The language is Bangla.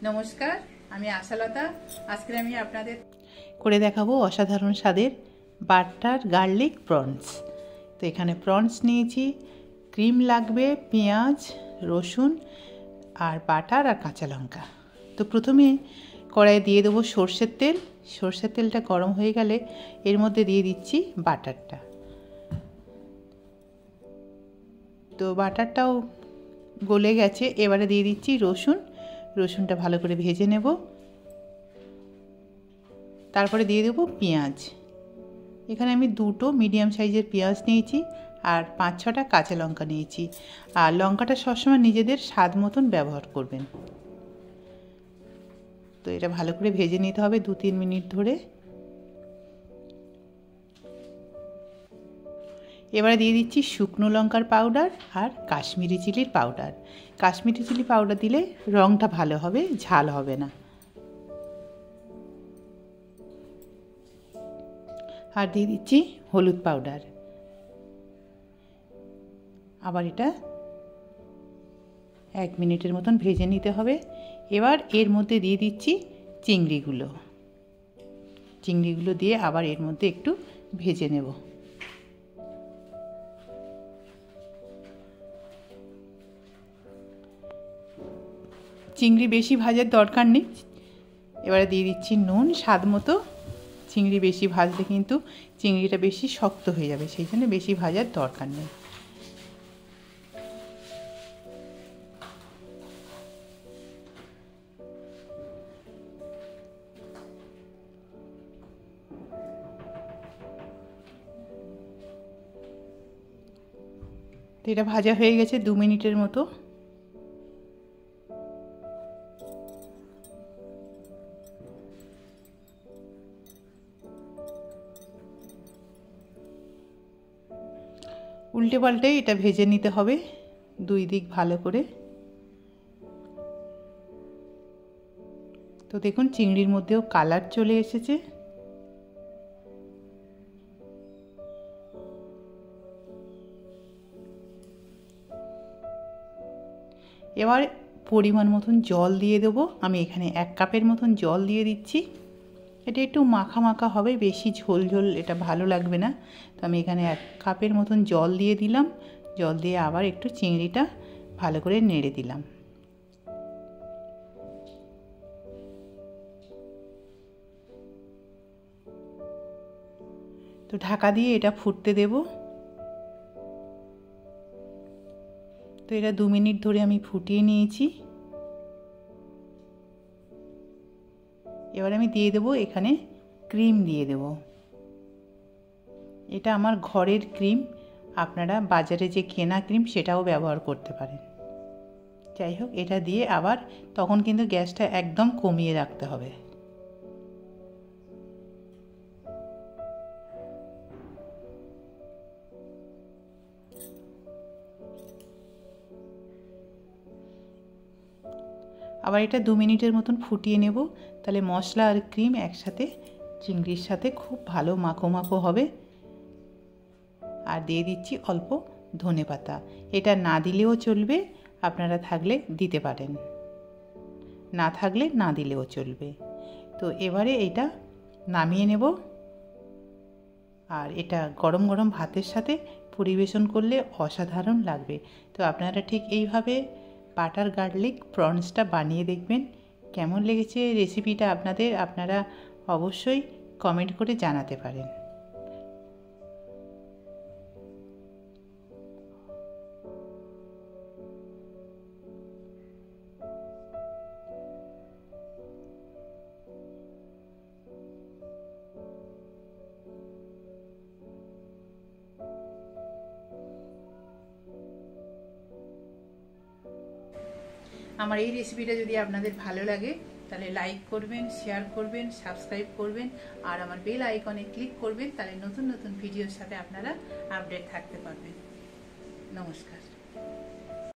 নমস্কার, আমি আশালতা। আজকে আমি আপনাদের করে দেখাবো অসাধারণ স্বাদের বাটার গার্লিক প্রনস। তো এখানে প্রনস নিয়েছি, ক্রিম লাগবে, পেঁয়াজ, রসুন আর বাটার আর কাঁচা লঙ্কা। তো প্রথমে কড়াইয়ে দিয়ে দেবো সর্ষের তেল। সর্ষের তেলটা গরম হয়ে গেলে এর মধ্যে দিয়ে দিচ্ছি বাটারটা। তো বাটারটাও গলে গেছে, এবারে দিয়ে দিচ্ছি রসুন। রসুনটা ভালো করে ভেজে নেব। তারপরে দিয়ে দেবো পেঁয়াজ। এখানে আমি দুটো মিডিয়াম সাইজের পেঁয়াজ নিয়েছি আর 5-6টা কাঁচা লঙ্কা নিয়েছি। আর লঙ্কাটা সবসময় নিজেদের স্বাদ মতন ব্যবহার করবেন। তো এটা ভালো করে ভেজে নিতে হবে 2-3 মিনিট ধরে। এবারে দিয়ে দিচ্ছি শুকনো লঙ্কার পাউডার আর কাশ্মীরি চিলির পাউডার। কাশ্মীরি চিলি পাউডার দিলে রঙটা ভালো হবে, ঝাল হবে না। আর দিয়ে দিচ্ছি হলুদ পাউডার। আবার এটা 1 মিনিটের মতন ভেজে নিতে হবে। এবার এর মধ্যে দিয়ে দিচ্ছি চিংড়িগুলো। চিংড়িগুলো দিয়ে আবার এর মধ্যে একটু ভেজে নেব। চিংড়ি বেশি ভাজার দরকার নেই। এবারে দিয়ে দিচ্ছি নুন স্বাদ মতো। চিংড়ি বেশি ভাজলে কিন্তু চিংড়িটা বেশি শক্ত হয়ে যাবে, সেই জন্য বেশি ভাজার দরকার নেই। তো এটা ভাজা হয়ে গেছে 2 মিনিটের মতো। উল্টে পাল্টে এটা ভেজে নিতে হবে 2 দিক ভালো করে। তো দেখুন চিংড়ির মধ্যেও কালার চলে এসেছে। এবার পরিমাণ মতন জল দিয়ে দেবো। আমি এখানে 1 কাপের মতন জল দিয়ে দিচ্ছি। এটা একটু মাখা মাখা হবে, বেশি ঝোল ঝোল এটা ভালো লাগবে না। তো আমি এখানে 1 কাপের মতন জল দিয়ে দিলাম। জল দিয়ে আবার একটু চিংড়িটা ভালো করে নেড়ে দিলাম। তো ঢাকা দিয়ে এটা ফুটতে দেব। তো এটা 2 মিনিট ধরে আমি ফুটিয়ে নিয়েছি। এবার আমি দিয়ে দেব এখানে ক্রিম দিয়ে দেব। এটা আমার ঘরের ক্রিম, আপনারা বাজারে যে কেনা ক্রিম সেটাও ব্যবহার করতে পারেন। যাই হোক, এটা দিয়ে আবার তখন কিন্তু গ্যাসটা একদম কমিয়ে রাখতে হবে। আবার এটা 2 মিনিটের মতন ফুটিয়ে নেব। তাহলে মশলা আর ক্রিম একসাথে চিংড়ির সাথে খুব ভালো মাখো মাখো হবে। আর দিয়ে দিচ্ছি অল্প ধনেপাতা। এটা না দিলেও চলবে, আপনারা থাকলে দিতে পারেন, না থাকলে না দিলেও চলবে। তো এবারে এটা নামিয়ে নেব। আর এটা গরম গরম ভাতের সাথে পরিবেশন করলে অসাধারণ লাগবে। তো আপনারা ঠিক এইভাবে বাটার গার্লিক প্রনসটা বানিয়ে দেখবেন। কেমন লেগেছে রেসিপিটা আপনাদের, আপনারা অবশ্যই কমেন্ট করে জানাতে পারেন। আমার এই রেসিপিটা যদি আপনাদের ভালো লাগে তাহলে লাইক করবেন, শেয়ার করবেন, সাবস্ক্রাইব করবেন আর আমার বেল আইকনে ক্লিক করবেন। তাহলে নতুন নতুন ভিডিওর সাথে আপনারা আপডেট থাকতে পারবেন। নমস্কার।